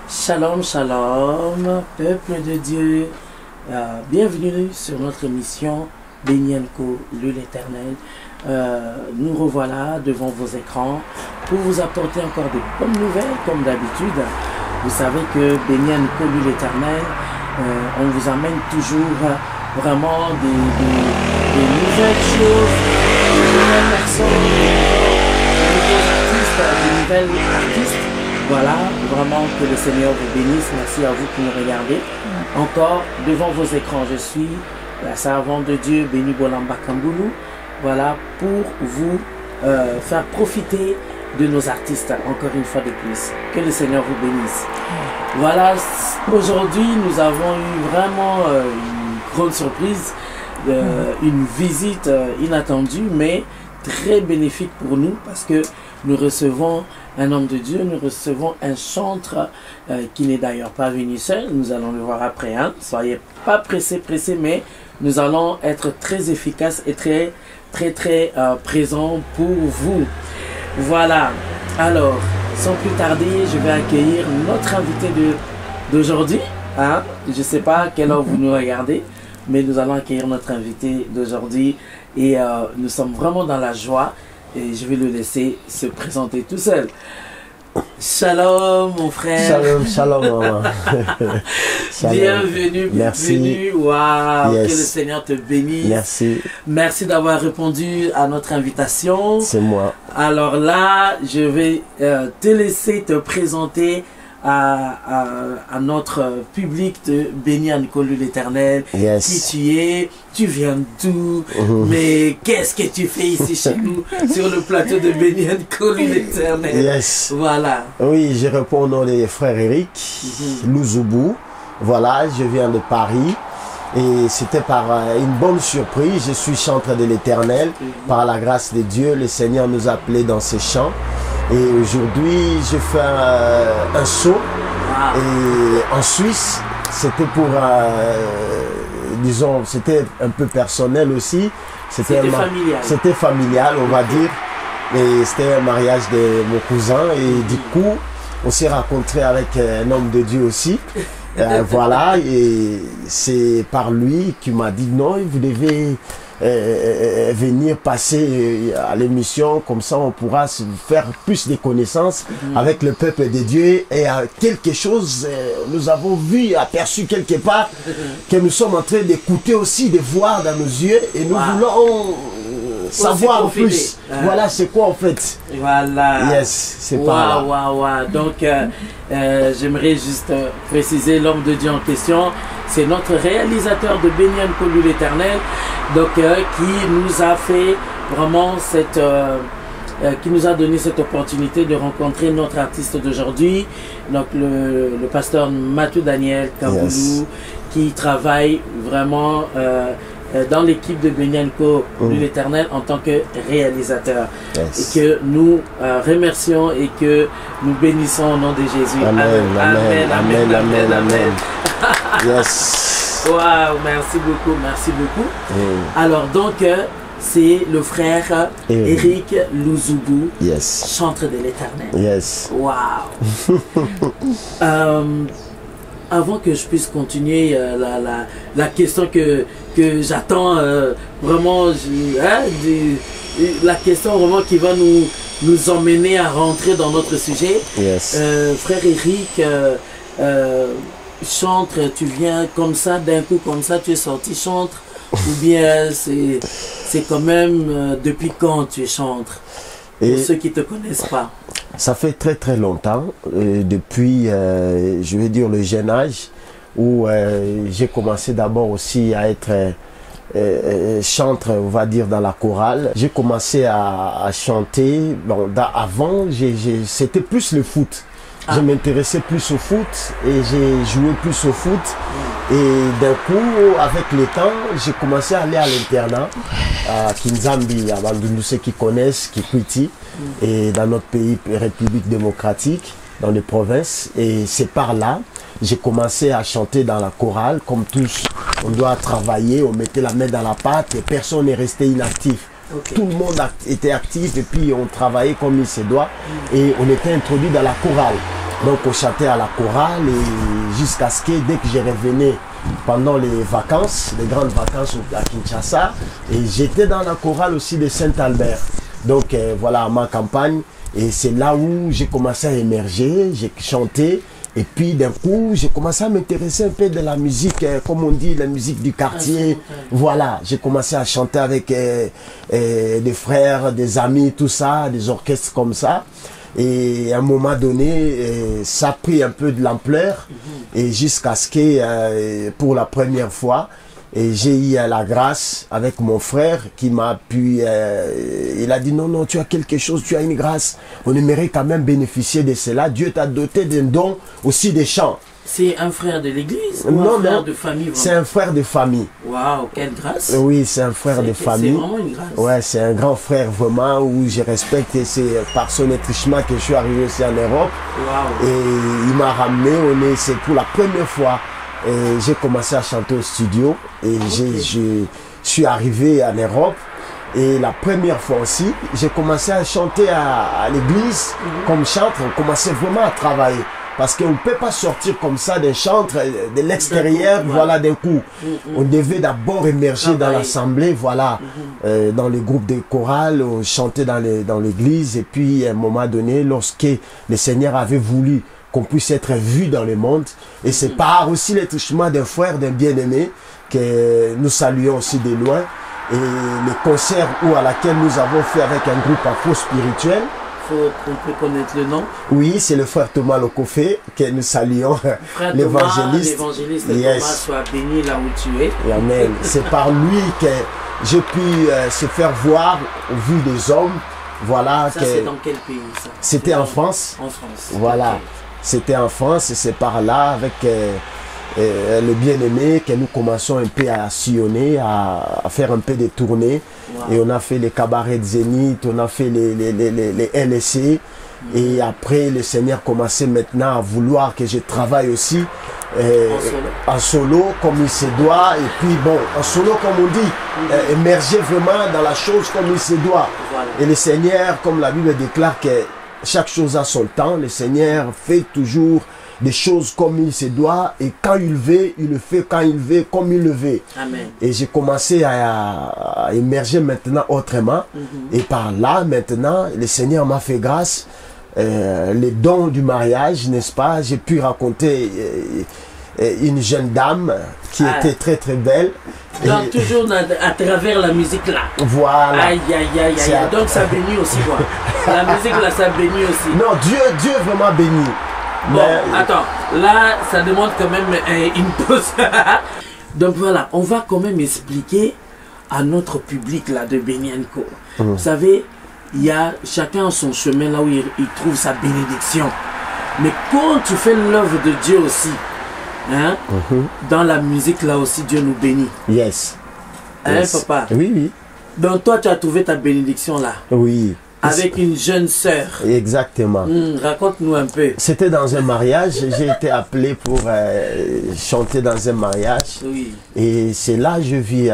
Shalom, shalom, peuple de Dieu, bienvenue sur notre émission Benyanko, l'Éternel. Nous revoilà devant vos écrans pour vous apporter encore de bonnes nouvelles comme d'habitude. Vous savez que Benyanko, l'Éternel, on vous amène toujours vraiment des nouvelles choses, de nouvelles personnes, de nouveaux artistes, de nouvelles artistes. Voilà, vraiment que le Seigneur vous bénisse. Merci à vous qui nous regardez. Encore devant vos écrans, je suis la servante de Dieu, Béni Bolamba Kamboulou. Voilà, pour vous faire profiter de nos artistes, encore une fois de plus. Que le Seigneur vous bénisse. Voilà, aujourd'hui, nous avons eu vraiment une grande surprise, une visite inattendue, mais très bénéfique pour nous parce que nous recevons un homme de Dieu, nous recevons un chantre qui n'est d'ailleurs pas venu seul, nous allons le voir après, hein. Soyez pas pressés, mais nous allons être très efficaces et très présents pour vous. Voilà, alors, sans plus tarder, je vais accueillir notre invité d'aujourd'hui, hein. Je ne sais pas à quelle heure vous nous regardez, mais nous allons accueillir notre invité d'aujourd'hui et nous sommes vraiment dans la joie. Et je vais le laisser se présenter tout seul. Shalom mon frère. Shalom maman. Bienvenue, bienvenue. Waouh, yes. Que le Seigneur te bénisse. Merci. Merci d'avoir répondu à notre invitation. C'est moi. Alors là, je vais te laisser te présenter à notre public de Benyanko l'Éternel. Yes. Qui tu es, tu viens d'où, mais qu'est-ce que tu fais ici chez nous sur le plateau de Benyanko l'Éternel. Yes. Voilà. Oui, je réponds au nom des frères Eric, Louzoubou. Voilà, je viens de Paris. Et c'était par une bonne surprise. Je suis chantre de l'Éternel. Par la grâce de Dieu, le Seigneur nous a appelés dans ses chants. Et aujourd'hui, je fais un saut. Et en Suisse, c'était pour, disons, c'était un peu personnel aussi. C'était familial. C'était familial, on va dire. Et c'était un mariage de mon cousin. Et du coup, on s'est rencontré avec un homme de Dieu aussi. Voilà, et c'est par lui qui m'a dit non, vous devez venir passer à l'émission, comme ça on pourra se faire plus de connaissances avec le peuple de Dieu. Et quelque chose, nous avons vu, aperçu quelque part, que nous sommes en train d'écouter aussi, de voir dans nos yeux, et nous voulons savoir plus. Voilà, c'est quoi en fait. Voilà. Yes, c'est pas là. Donc, j'aimerais juste préciser l'homme de Dieu en question. C'est notre réalisateur de Benyanko l'Éternel, donc qui nous a fait vraiment qui nous a donné cette opportunité de rencontrer notre artiste d'aujourd'hui, donc le pasteur Mathieu Daniel Kamboulou, qui travaille vraiment dans l'équipe de Benyanko l'Éternel en tant que réalisateur. Et que nous remercions et que nous bénissons au nom de Jésus. Amen. Yes. Waouh, merci beaucoup. Alors donc, c'est le frère Eric Louzoubou, chantre de l'Éternel. Yes. Waouh. Avant que je puisse continuer la question que j'attends vraiment, la question vraiment qui va nous emmener à rentrer dans notre sujet. Frère Eric, chantre, tu viens comme ça, d'un coup comme ça, tu es sorti chantre, ou bien c'est quand même depuis quand tu es chantre, pour ceux qui ne te connaissent pas? Ça fait très longtemps, depuis, je vais dire, le jeune âge, où j'ai commencé d'abord aussi à être chantre, on va dire, dans la chorale. J'ai commencé à chanter, bon, avant, c'était plus le foot. Je m'intéressais plus au foot et j'ai joué plus au foot. Et d'un coup, avec le temps, j'ai commencé à aller à l'internat à Kinzambi, à Bandundu, ceux qui connaissent, Kikwiti, et dans notre pays, République démocratique, dans les provinces. Et c'est par là, j'ai commencé à chanter dans la chorale. Comme tous, on doit travailler, on mettait la main dans la pâte et personne n'est resté inactif. Okay. Tout le monde était actif et puis on travaillait comme il se doit et on était introduit dans la chorale. Donc on chantait à la chorale et jusqu'à ce que dès que je revenais pendant les vacances, les grandes vacances à Kinshasa, et j'étais dans la chorale aussi de Saint-Albert. Donc voilà ma campagne et c'est là où j'ai commencé à émerger, j'ai chanté. Et puis d'un coup, j'ai commencé à m'intéresser un peu de la musique, comme on dit, la musique du quartier. Voilà, j'ai commencé à chanter avec des frères, des amis, tout ça, des orchestres comme ça. Et à un moment donné, ça a pris un peu de l'ampleur. Et jusqu'à ce que, pour la première fois, et j'ai eu la grâce avec mon frère qui m'a pu... il a dit non, non, tu as quelque chose, tu as une grâce. On aimerait quand même bénéficier de cela. Dieu t'a doté d'un don aussi des chants. C'est un frère de l'église ou non, un frère de famille? C'est un frère de famille. Waouh, quelle grâce! Oui, c'est un frère de famille. C'est vraiment une grâce. Ouais, c'est un grand frère vraiment où je respecte et c'est par son étrichement que je suis arrivé aussi en Europe. Wow. Et il m'a ramené, c'est pour la première fois. Et j'ai commencé à chanter au studio et je suis arrivé en Europe et la première fois aussi j'ai commencé à chanter à l'église comme chantre. On commençait vraiment à travailler parce qu'on ne peut pas sortir comme ça d'un chantre de l'extérieur, voilà, d'un coup. On devait d'abord émerger dans l'assemblée, voilà, dans les groupes de chorale, on chantait dans l'église et puis à un moment donné, lorsque le Seigneur avait voulu qu'on puisse être vu dans le monde. Et c'est par aussi l'étrichement d'un frère, d'un bien-aimé, que nous saluons aussi de loin. Et les concerts à laquelle nous avons fait avec un groupe afro-spirituel. On peut connaître le nom? Oui, c'est le frère Thomas Lokofé, que nous saluons, l'évangéliste. L'évangéliste Thomas, soit béni là où tu es. Amen. C'est par lui que j'ai pu se faire voir au vu des hommes. Voilà. Ça, c'est dans quel pays ça? C'était en France. En France. Voilà. Okay. C'était en France et c'est par là, avec le bien-aimé, que nous commençons un peu à sillonner, à faire un peu des tournées. Wow. Et on a fait les cabarets de Zénith, on a fait les LSC. Et après, le Seigneur commençait maintenant à vouloir que je travaille aussi en solo, comme il se doit. Et puis bon, en solo, comme on dit, émerger vraiment dans la chose comme il se doit. Voilà. Et le Seigneur, comme la Bible déclare que chaque chose a son temps, le Seigneur fait toujours des choses comme il se doit et quand il veut, il le fait quand il veut, comme il le veut. Amen. Et j'ai commencé à émerger maintenant autrement et par là maintenant, le Seigneur m'a fait grâce, les dons du mariage, n'est-ce pas? J'ai pu raconter une jeune dame qui était très très belle. Donc toujours à travers la musique là. Voilà. Aïe aïe aïe aïe. Donc ça bénit aussi quoi. La musique là ça bénit aussi. Non, Dieu vraiment bénit. Bon, mais... attends, là ça demande quand même une pause. Donc voilà, on va quand même expliquer à notre public là de Benyenko. Vous savez, il y a chacun son chemin là où il trouve sa bénédiction. Mais quand tu fais l'œuvre de Dieu aussi, hein, dans la musique là aussi Dieu nous bénit. Yes. Hein, papa? Oui, oui. Donc toi tu as trouvé ta bénédiction là. Oui. Avec une jeune sœur. Exactement. Raconte-nous un peu. C'était dans un mariage. J'ai été appelé pour chanter dans un mariage. Oui. Et c'est là que je vis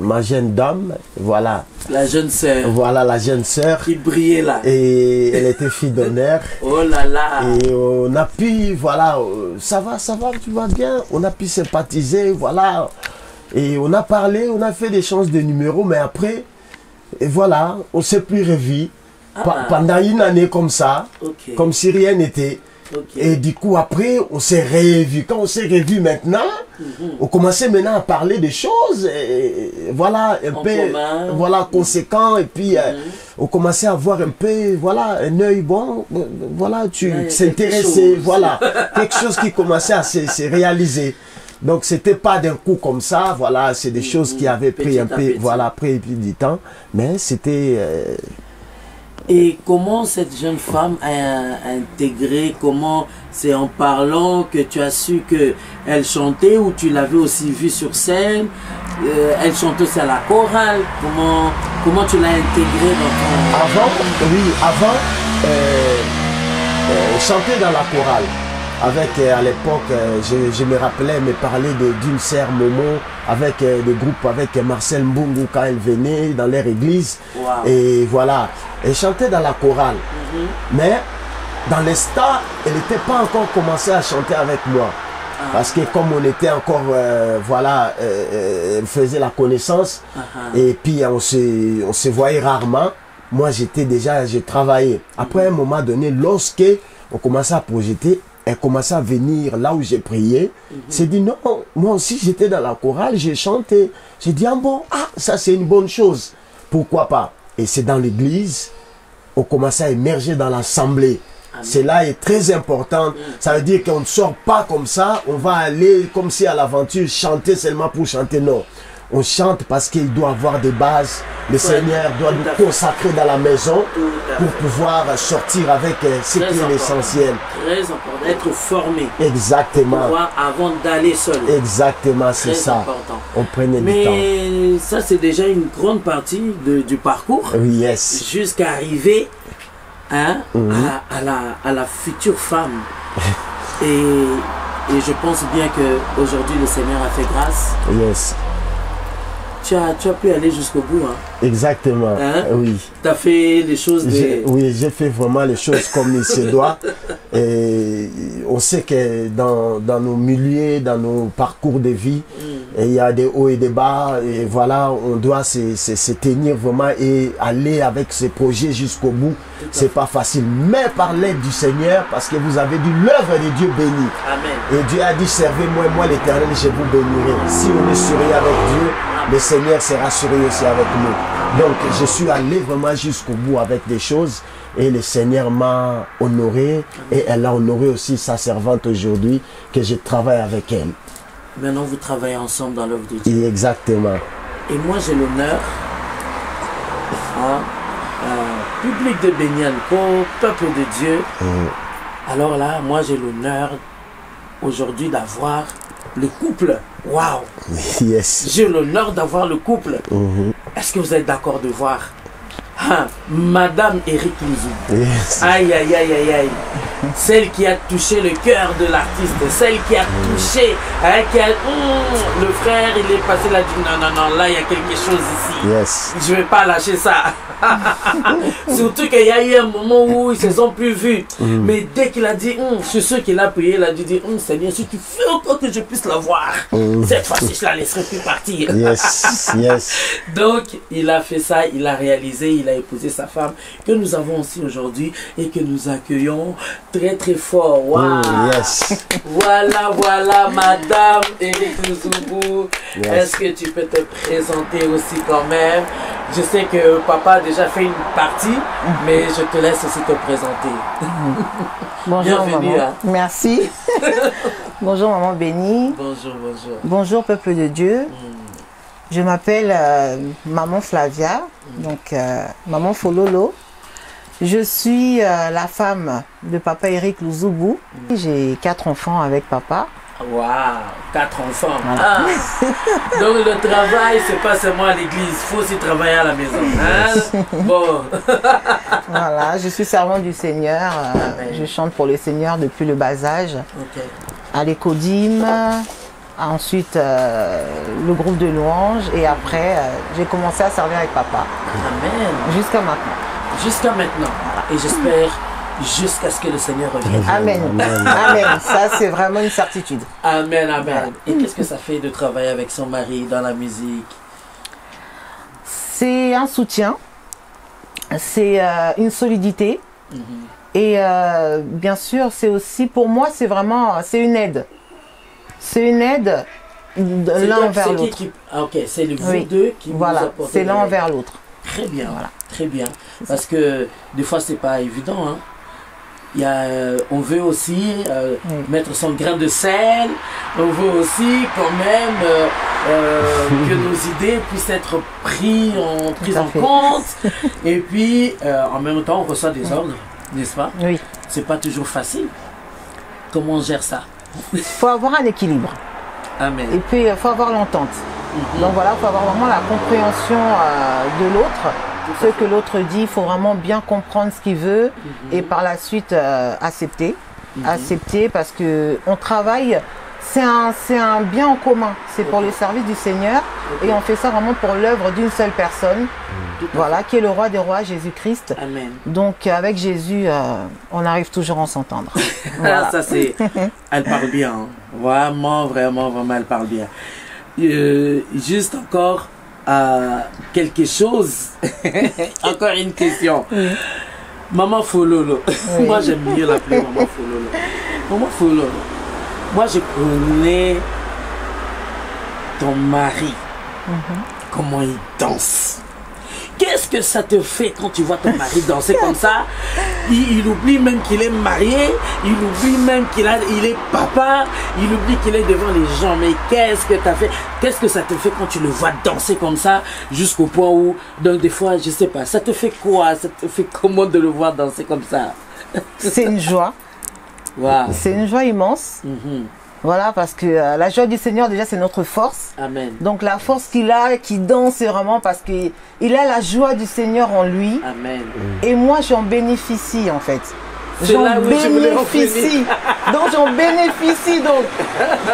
ma jeune dame. Voilà. La jeune sœur. Voilà la jeune sœur. Qui brillait là. Et elle était fille d'honneur. Oh là là. Et on a pu, voilà, ça va, tu vas bien. On a pu sympathiser, voilà. Et on a parlé, on a fait des chances de numéros, mais après... Et voilà, on ne s'est plus revu pendant une année comme ça, comme si rien n'était. Et du coup, après, on s'est revu. Quand on s'est revu maintenant, on commençait maintenant à parler des choses, et voilà, un peu voilà, conséquent. Et puis, on commençait à voir un peu, voilà, un œil bon, voilà, tu s'intéressais, voilà, quelque chose qui commençait à se réaliser. Donc, c'était pas d'un coup comme ça, voilà, c'est des choses qui avaient pris un peu, voilà, pris du temps, mais c'était Et comment cette jeune femme a intégré, comment c'est en parlant que tu as su qu'elle chantait ou tu l'avais aussi vue sur scène, elle chantait aussi à la chorale, comment tu l'as intégrée dans ton... Avant, chanter dans la chorale. Avec, à l'époque, je me rappelais, me parler d'une sœur Momo, avec des groupes, avec Marcel Mbungu quand elle venait dans leur église. Wow. Et voilà, elle chantait dans la chorale. Mais dans l'instant, elle n'était pas encore commencé à chanter avec moi. Parce que comme on était encore, voilà, elle faisait la connaissance. Et puis on se voyait rarement. Moi, je travaillais. Après un moment donné, lorsque on commençait à projeter, elle commençait à venir là où j'ai prié. C'est dit non, moi aussi j'étais dans la chorale, j'ai chanté. J'ai dit ah bon, ça c'est une bonne chose. Pourquoi pas? Et c'est dans l'église, on commençait à émerger dans l'assemblée. Cela est très important. Ça veut dire qu'on ne sort pas comme ça, on va aller comme si à l'aventure, chanter seulement pour chanter. Non. On chante parce qu'il doit avoir des bases. Le Seigneur doit nous consacrer dans la maison pour pouvoir sortir avec ce qui est l'essentiel. Très important, être formé. Exactement. Pouvoir avant d'aller seul. Exactement, c'est ça. Important. On prenait du temps. Mais ça, c'est déjà une grande partie du parcours. Oui, yes. Jusqu'à arriver à la future femme. Et je pense bien qu'aujourd'hui, le Seigneur a fait grâce. Yes. Tu as pu aller jusqu'au bout. Hein? Exactement, oui. Tu as fait les choses... Oui, j'ai fait vraiment les choses comme il se doit. Et on sait que dans nos milieux, dans nos parcours de vie, il y a des hauts et des bas. Et voilà, on doit se tenir vraiment et aller avec ces projets jusqu'au bout. C'est pas facile. Mais par l'aide du Seigneur, parce que vous avez dit l'œuvre de Dieu bénie. Amen. Et Dieu a dit, servez-moi, moi l'Éternel, je vous bénirai. Si on est sérieux avec Dieu, le Seigneur sera sérieux aussi avec nous. Donc, je suis allé vraiment jusqu'au bout avec des choses et le Seigneur m'a honoré et elle a honoré aussi sa servante aujourd'hui que je travaille avec elle. Maintenant, vous travaillez ensemble dans l'œuvre de Dieu. Et exactement. Et moi, j'ai l'honneur, public de Benyanko, peuple de Dieu. Alors là, moi, j'ai l'honneur aujourd'hui d'avoir le couple. Waouh! Yes. J'ai l'honneur d'avoir le couple. Est-ce que vous êtes d'accord de voir Madame Eric Louzou? Yes. Aïe, aïe, aïe, aïe, aïe. Celle qui a touché le cœur de l'artiste. Celle qui a touché. Le frère, il est passé là, dit non, là, il y a quelque chose ici. Yes. Je ne vais pas lâcher ça. Surtout qu'il y a eu un moment où ils ne se sont plus vus. Mais dès qu'il a dit, sur ceux qu'il a prié, il a dû dire, Seigneur, si tu fais encore que je puisse la voir, cette fois-ci, je la laisserai plus partir. Yes, yes. Donc, il a fait ça, il a réalisé, il a épousé sa femme, que nous avons aussi aujourd'hui et que nous accueillons très très fort. Wow. Yes. Voilà, Madame Eric Louzou. Yes. Est-ce que tu peux te présenter aussi quand même? Je sais que papa a déjà fait une partie, mais je te laisse aussi te présenter. Bonjour, bienvenue, maman. Hein. Merci. Bonjour maman bénie. Bonjour. Bonjour peuple de Dieu. Je m'appelle maman Flavia, donc maman Fololo. Je suis la femme de papa Eric Louzoubou. J'ai 4 enfants avec papa. Waouh, 4 enfants. Voilà. Donc le travail, c'est pas seulement à l'église, il faut aussi travailler à la maison. Hein? Bon. Voilà, je suis servante du Seigneur. Je chante pour le Seigneur depuis le bas âge. Okay. À l'écodime, ensuite le groupe de louanges et après j'ai commencé à servir avec papa. Amen. Jusqu'à maintenant. Jusqu'à maintenant. Et j'espère jusqu'à ce que le Seigneur revienne. Amen. Amen. Ça, c'est vraiment une certitude. Amen. Et qu'est-ce que ça fait de travailler avec son mari dans la musique? C'est un soutien. C'est une solidité. Et bien sûr, c'est aussi, pour moi, c'est vraiment, c'est une aide. C'est une aide l'un vers l'autre. Ok, c'est vous deux qui vous apportez. C'est l'un vers l'autre. Très bien, très bien. Parce que des fois, c'est pas évident. Hein. on veut aussi mettre son grain de sel, on veut aussi quand même que nos idées puissent être prises en compte, et puis en même temps on reçoit des ordres, n'est-ce pas? Oui. C'est pas toujours facile. Comment on gère ça? Il faut avoir un équilibre. Amen. Et puis il faut avoir l'entente. Donc voilà, il faut avoir vraiment la compréhension de l'autre. Ce que l'autre dit, il faut vraiment bien comprendre ce qu'il veut et par la suite accepter. Accepter parce qu'on travaille, c'est un bien en commun. C'est pour le service du Seigneur et on fait ça vraiment pour l'œuvre d'une seule personne. Voilà, qui est le roi des rois, Jésus-Christ. Amen. Donc avec Jésus, on arrive toujours à s'entendre. Voilà. Ça c'est, elle parle bien. Hein. Vraiment, elle parle bien. Juste encore quelque chose. Encore une question. Maman Fololo. Oui. Moi j'aime mieux l'appeler Maman Fololo. Maman Fololo. Moi je connais ton mari. Comment il danse. Qu'est-ce que ça te fait quand tu vois ton mari danser comme ça? Il oublie même qu'il est marié, il oublie même qu'il est papa, il oublie qu'il est devant les gens. Mais qu'est-ce que tu as fait? Qu'est-ce que ça te fait quand tu le vois danser comme ça jusqu'au point où, donc des fois, je sais pas, ça te fait quoi? Ça te fait comment de le voir danser comme ça? C'est une joie. Wow. C'est une joie immense. Voilà, parce que la joie du Seigneur, déjà, c'est notre force. Amen. Donc, la force qu'il a, qui danse, c'est vraiment parce qu'il a la joie du Seigneur en lui. Amen. Et moi, j'en bénéficie, en fait. J'en bénéficie. Donc, j'en bénéficie. Donc,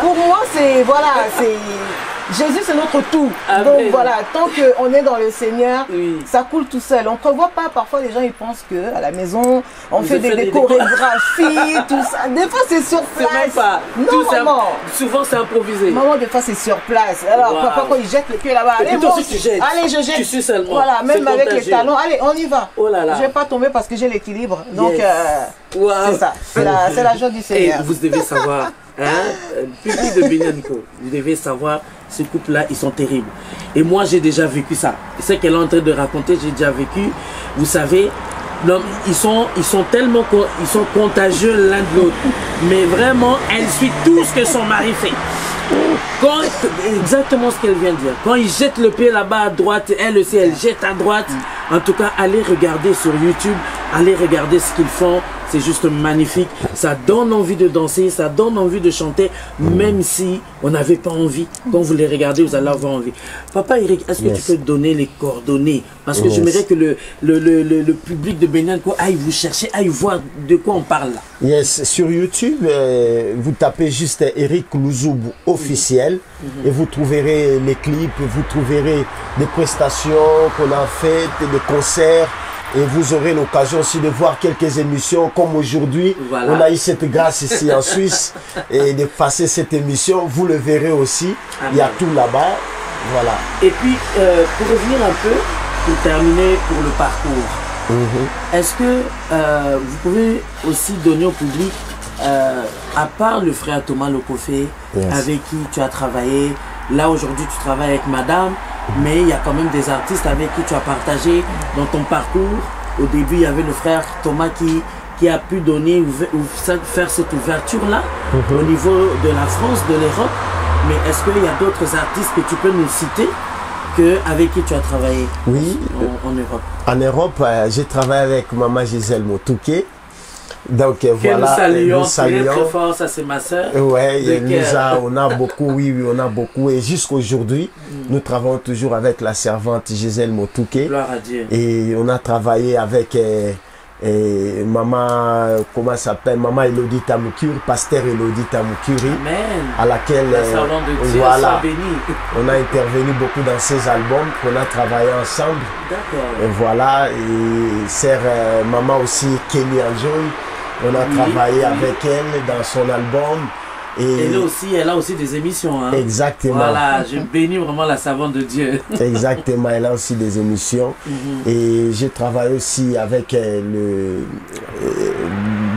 pour moi, c'est, voilà, c'est... Jésus, c'est notre tout. Amen. Donc voilà, tant qu'on est dans le Seigneur, oui. Ça coule tout seul. On ne prévoit pas, parfois les gens ils pensent qu'à la maison, on fait des chorégraphies, tout ça. Des fois c'est sur place. Même pas. Non, maman. Souvent c'est improvisé. Maman, des fois c'est sur place. Alors parfois quand ils jettent le pied là-bas, allez, moi, si tu jettes, allez, je jette. Tu suis seulement. Voilà, même avec les talons, allez, on y va. Oh là là. Je ne vais pas tomber parce que j'ai l'équilibre. Donc wow. C'est ça. C'est la joie du Seigneur. Et vous devez savoir, public de Benyanko, vous devez savoir, ce couple-là, ils sont terribles. Et moi, j'ai déjà vécu ça. Ce qu'elle est en train de raconter, j'ai déjà vécu. Vous savez, ils sont tellement contagieux l'un de l'autre. Mais vraiment, elle suit tout ce que son mari fait. Exactement ce qu'elle vient de dire. Quand il jette le pied là-bas à droite, elle aussi, elle jette à droite. En tout cas, allez regarder sur YouTube, allez regarder ce qu'ils font. C'est juste magnifique. Ça donne envie de danser, ça donne envie de chanter, même si on n'avait pas envie. Quand vous les regardez, vous allez avoir envie. Papa Eric, est-ce que tu peux donner les coordonnées? Parce que j'aimerais que le public de Benyanko aille vous chercher, aille voir de quoi on parle là. Yes, sur YouTube, vous tapez juste Eric Louzoubou officiel et vous trouverez les clips, vous trouverez des prestations qu'on a faites, des concerts. Et vous aurez l'occasion aussi de voir quelques émissions comme aujourd'hui. Voilà. On a eu cette grâce ici en Suisse et de passer cette émission. Vous le verrez aussi. Amen. Il y a tout là-bas. Voilà. Et puis, pour revenir un peu, pour terminer pour le parcours, est-ce que vous pouvez aussi donner au public, à part le frère Thomas Lokofé, avec qui tu as travaillé, là aujourd'hui tu travailles avec madame, mais il y a quand même des artistes avec qui tu as partagé dans ton parcours. Au début, il y avait le frère Thomas qui a pu donner faire cette ouverture-là au niveau de la France, de l'Europe. Mais est-ce qu'il y a d'autres artistes que tu peux nous citer avec qui tu as travaillé en Europe? En Europe, j'ai travaillé avec Maman Gisèle Motouké. Donc voilà, nous saluons. Très fort, ça c'est ma soeur. Ouais, on a beaucoup, on a beaucoup. Et jusqu'aujourd'hui, nous travaillons toujours avec la servante Gisèle Motouké. Gloire à Dieu. Et on a travaillé avec Maman, comment s'appelle, Maman Elodie Tamoukuri, Pasteur Elodie Tamoukuri. Amen. À laquelle voilà, on a intervenu beaucoup dans ses albums, qu'on a travaillé ensemble. D'accord. Et voilà, et sœur Maman aussi, Kelly Anjoy. On a travaillé avec elle dans son album. Et elle a aussi des émissions. Hein. Exactement. Voilà, je bénis vraiment la servante de Dieu. Exactement, elle a aussi des émissions. Et je travaille aussi avec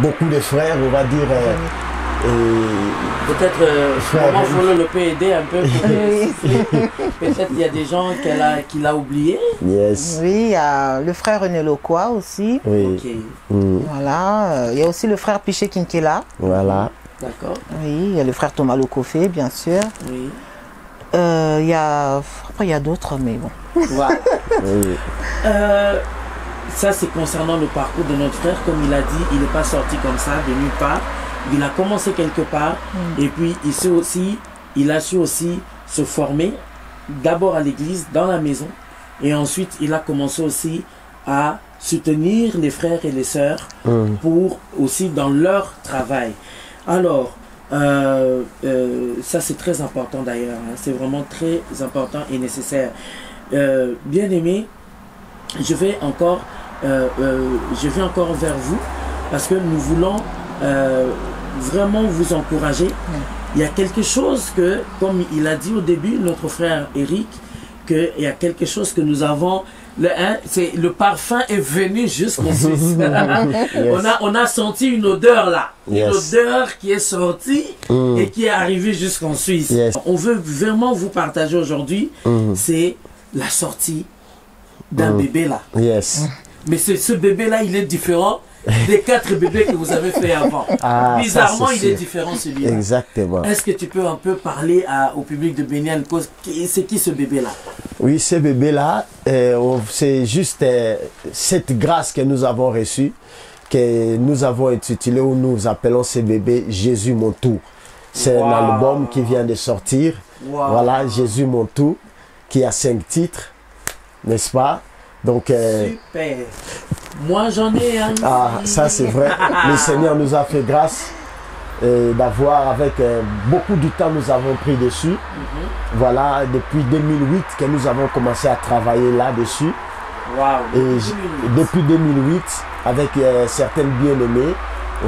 beaucoup de frères, on va dire. Peut-être Maman Folo peut aider un peu. Peut-être il y a des gens qu'il a oubliés. Yes. Oui, il y a le frère René Loquois aussi. Oui. Okay. Voilà. Il y a aussi le frère Piché Kinkela. Voilà. D'accord. Oui, il y a le frère Thomas Lokofé, bien sûr. Oui. Il y a... Après, il y a d'autres, mais bon. Voilà. Oui. Ça, c'est concernant le parcours de notre frère. Comme il a dit, il n'est pas sorti comme ça, de nulle part. Il a commencé quelque part. Et puis, il a su aussi se former. D'abord à l'église, dans la maison. Et ensuite, il a commencé aussi à soutenir les frères et les sœurs pour aussi dans leur travail. Alors, ça c'est très important d'ailleurs. Hein. C'est vraiment très important et nécessaire. Bien aimé, je vais encore vers vous parce que nous voulons vraiment vous encourager. Il y a quelque chose que, comme il a dit au début, notre frère Eric, qu'il y a quelque chose que nous avons, le parfum est venu jusqu'en Suisse. Yes. On a senti une odeur là, Yes. une odeur qui est sortie et qui est arrivée jusqu'en Suisse. Yes. On veut vraiment vous partager aujourd'hui, c'est la sortie d'un bébé là. Yes. Mais ce bébé là, il est différent des 4 bébés que vous avez fait avant. Ah, bizarrement, ça, il est différent celui-là. Exactement. Est-ce que tu peux un peu parler au public de Béniel? C'est qui ce bébé-là? Oui, ce bébé-là, c'est juste cette grâce que nous avons reçue, que nous avons intitulé, où nous appelons ce bébé Jésus mon tout. C'est un album qui vient de sortir. Voilà, Jésus mon tout, qui a 5 titres, n'est-ce pas? Donc, super. Moi, j'en ai un. Ah, ça c'est vrai. Le Seigneur nous a fait grâce d'avoir, avec beaucoup de temps, nous avons pris dessus. Voilà, depuis 2008 que nous avons commencé à travailler là-dessus. Wow. Et depuis 2008, avec certaines bien-aimées,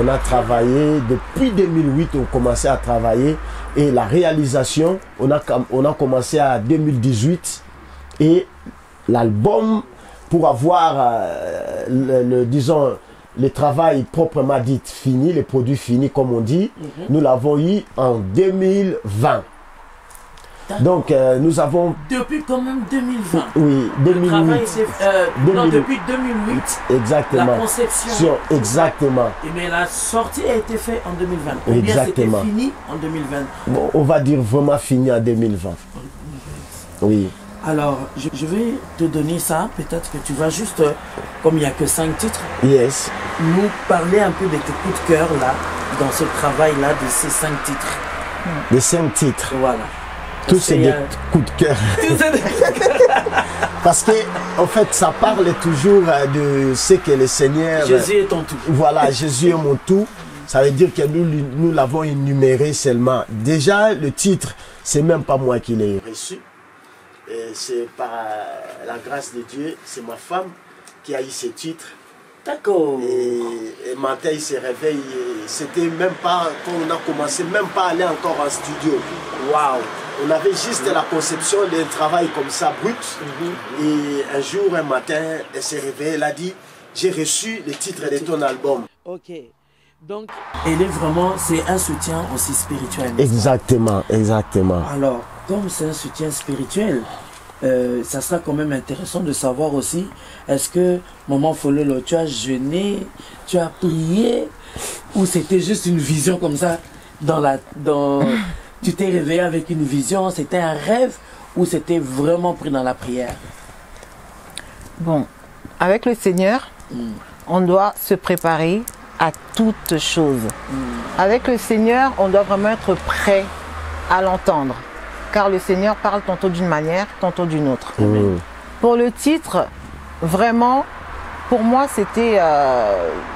on a travaillé. Depuis 2008, on a commencé à travailler. Et la réalisation, on a commencé à 2018. Et l'album, pour avoir, disons, le travail proprement dit fini, les produits finis comme on dit, nous l'avons eu en 2020. Donc nous avons... Depuis quand même 2020. Oui, 2008. Le travail, non, depuis 2008. Exactement. La conception. Exactement. Mais la sortie a été faite en 2020. Ou bien c'était fini en 2020? Bon, on va dire vraiment fini en 2020. Oui. Alors, je vais te donner ça. Peut-être que tu vas juste, comme il n'y a que 5 titres, Yes. nous parler un peu de tes coups de cœur là, dans ce travail-là, de ces 5 titres. Les 5 titres. Voilà. Tous c'est des coups de cœur. Parce que, en fait, ça parle toujours de ce que le Seigneur... Jésus est ton tout. Voilà, Jésus est mon tout. Ça veut dire que nous l'avons énuméré seulement. Déjà, le titre, c'est même pas moi qui l'ai reçu. C'est par la grâce de Dieu, c'est ma femme qui a eu ce titre. D'accord. Et matin, il se réveille. C'était même pas, quand on a commencé, même pas aller encore en studio. Waouh. On avait juste la conception d'un travail comme ça, brut. Et un jour, un matin, elle s'est réveillée, elle a dit, j'ai reçu le titre de ton album. Ok. Donc, elle est vraiment, c'est un soutien aussi spirituel. Exactement, exactement. Alors, comme c'est un soutien spirituel, ça sera quand même intéressant de savoir aussi, est-ce que Maman Fololo, tu as jeûné, tu as prié, ou c'était juste une vision comme ça tu t'es réveillé avec une vision, c'était un rêve, ou c'était vraiment pris dans la prière? Bon, avec le Seigneur, on doit se préparer à toutes choses. Avec le Seigneur, on doit vraiment être prêt à l'entendre. Car le Seigneur parle tantôt d'une manière, tantôt d'une autre. Pour le titre, vraiment, pour moi, c'était...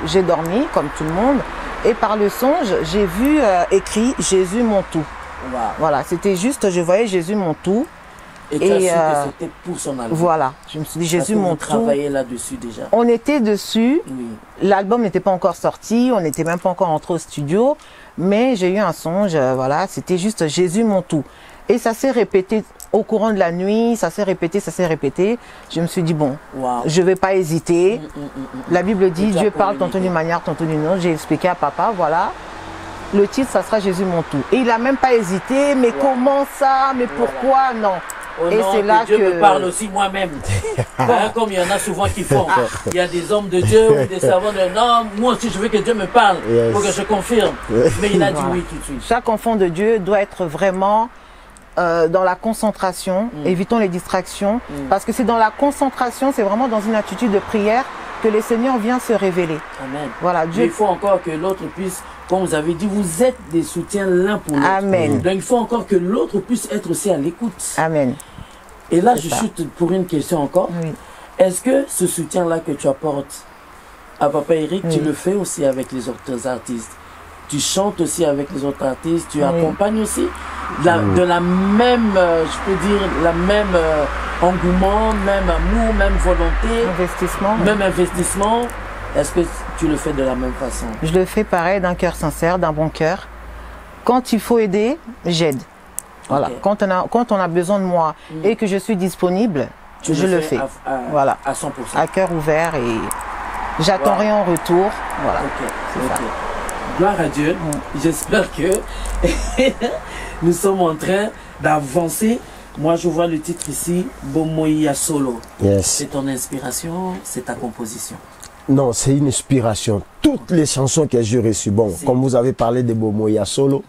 j'ai dormi, comme tout le monde, et par le songe, j'ai vu écrit « Jésus mon tout ». Wow. Voilà, c'était juste, je voyais Jésus mon tout. Et tu as su que c'était pour son album. Voilà, je me suis dit Jésus mon tout. On travaillait là-dessus déjà. On était dessus, l'album n'était pas encore sorti, on n'était même pas encore entré au studio, mais j'ai eu un songe, voilà, c'était juste Jésus mon tout. Et ça s'est répété au courant de la nuit, ça s'est répété, ça s'est répété. Je me suis dit, bon, je ne vais pas hésiter. La Bible dit, Dieu parle tantôt d'une manière, tantôt d'une autre. J'ai expliqué à papa, voilà. le titre, ça sera Jésus mon tout. Et il n'a même pas hésité, mais comment ça, mais pourquoi, non. Oh et c'est là que Dieu me parle aussi moi-même. Comme il y en a souvent qui font. Il y a des hommes de Dieu ou des servants de non, moi aussi je veux que Dieu me parle pour que je confirme. Mais il a dit oui tout de suite. Chaque enfant de Dieu doit être vraiment dans la concentration. Évitons les distractions. Parce que c'est dans la concentration, c'est vraiment dans une attitude de prière que le Seigneur vient se révéler. Amen. Voilà, Dieu. Mais il faut encore que l'autre puisse, comme vous avez dit, vous êtes des soutiens l'un pour l'autre. Amen. Donc il faut encore que l'autre puisse être aussi à l'écoute. Amen. Et là, je chute pour une question encore. Oui. Est-ce que ce soutien-là que tu apportes à Papa Eric, tu le fais aussi avec les autres artistes? Tu chantes aussi avec les autres artistes? Tu accompagnes aussi de la même, je peux dire, la même engouement, même amour, même volonté, même investissement. Est-ce que tu le fais de la même façon? Je le fais pareil, d'un cœur sincère, d'un bon cœur. Quand il faut aider, j'aide. Voilà. Quand on a besoin de moi et que je suis disponible, je le fais. Voilà. À 100%. À cœur ouvert et j'attends rien en retour. Voilà. Ça. Gloire à Dieu. J'espère que nous sommes en train d'avancer. Moi, je vois le titre ici, Bomoya Solo. C'est ton inspiration, c'est ta composition? Non, c'est une inspiration. Toutes les chansons que j'ai reçues, bon, comme vous avez parlé de Bomoya Solo,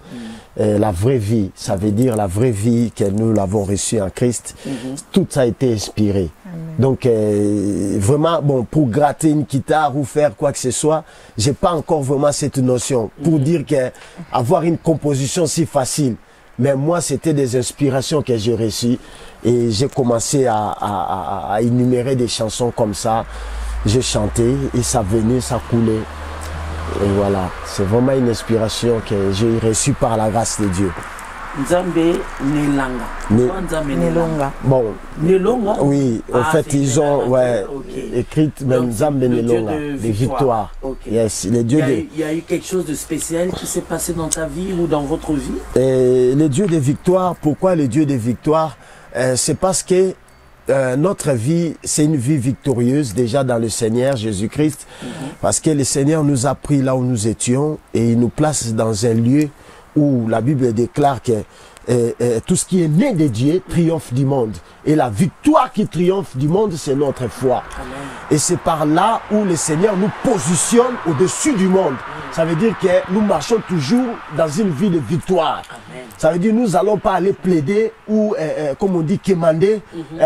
la vraie vie, ça veut dire la vraie vie que nous l'avons reçue en Christ, tout ça a été inspiré. Donc, vraiment, bon, pour gratter une guitare ou faire quoi que ce soit, j'ai pas encore vraiment cette notion. Pour dire que avoir une composition si facile, mais moi, c'était des inspirations que j'ai reçues et j'ai commencé à énumérer des chansons comme ça. J'ai chanté et ça venait, ça coulait. Et voilà, c'est vraiment une inspiration que j'ai reçue par la grâce de Dieu. Nzambe Nelonga. Bon. Nelonga? Oui, en fait, ils ont écrit même Nzambe Nelonga, des victoires. Yes, les dieux il y a eu quelque chose de spécial qui s'est passé dans ta vie ou dans votre vie? Et les dieux des victoires, pourquoi les dieux des victoires? C'est parce que notre vie, c'est une vie victorieuse déjà dans le Seigneur Jésus-Christ, parce que le Seigneur nous a pris là où nous étions et il nous place dans un lieu où la Bible déclare que tout ce qui est né de Dieu triomphe du monde. Et la victoire qui triomphe du monde, c'est notre foi. Amen. Et c'est par là où le Seigneur nous positionne au-dessus du monde. Ça veut dire que nous marchons toujours dans une vie de victoire. Amen. Ça veut dire que nous n'allons pas aller plaider ou, comme on dit, quémander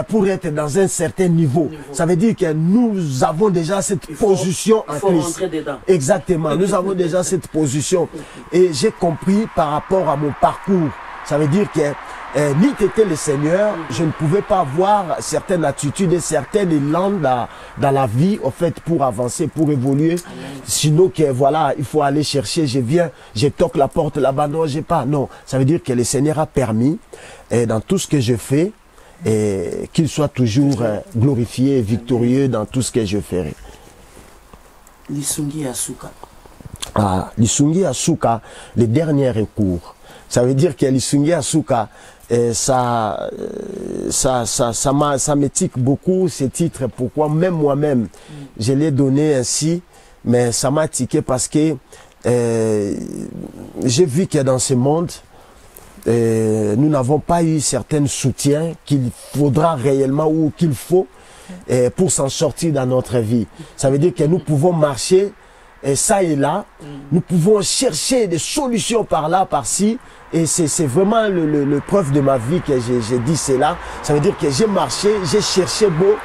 pour être dans un certain niveau. Ça veut dire que nous avons déjà cette position en Christ. Exactement, nous avons déjà cette position. Et j'ai compris par rapport à mon parcours. Ça veut dire que ni t'étais le Seigneur, je ne pouvais pas avoir certaines attitudes et certaines élans dans la vie, en fait, pour avancer, pour évoluer. Amen. Sinon que voilà, il faut aller chercher, je viens, je toque la porte là-bas, non, j'ai pas. Non, ça veut dire que le Seigneur a permis, dans tout ce que je fais, qu'il soit toujours glorifié et victorieux dans tout ce que je ferai. Lisungi Asuka. Ah, Lisungi Asuka, le dernier recours. Ça veut dire que Lisungi Asuka, ça me tique beaucoup ce titre. Pourquoi même moi-même, je l'ai donné ainsi, mais ça m'a tiqué parce que j'ai vu que dans ce monde, nous n'avons pas eu certains soutiens qu'il faudra réellement ou qu'il faut pour s'en sortir dans notre vie. Ça veut dire que nous pouvons marcher et ça et là, nous pouvons chercher des solutions par là, par-ci. Et c'est vraiment le preuve de ma vie que j'ai dit cela. Ça veut dire que j'ai marché, j'ai cherché beau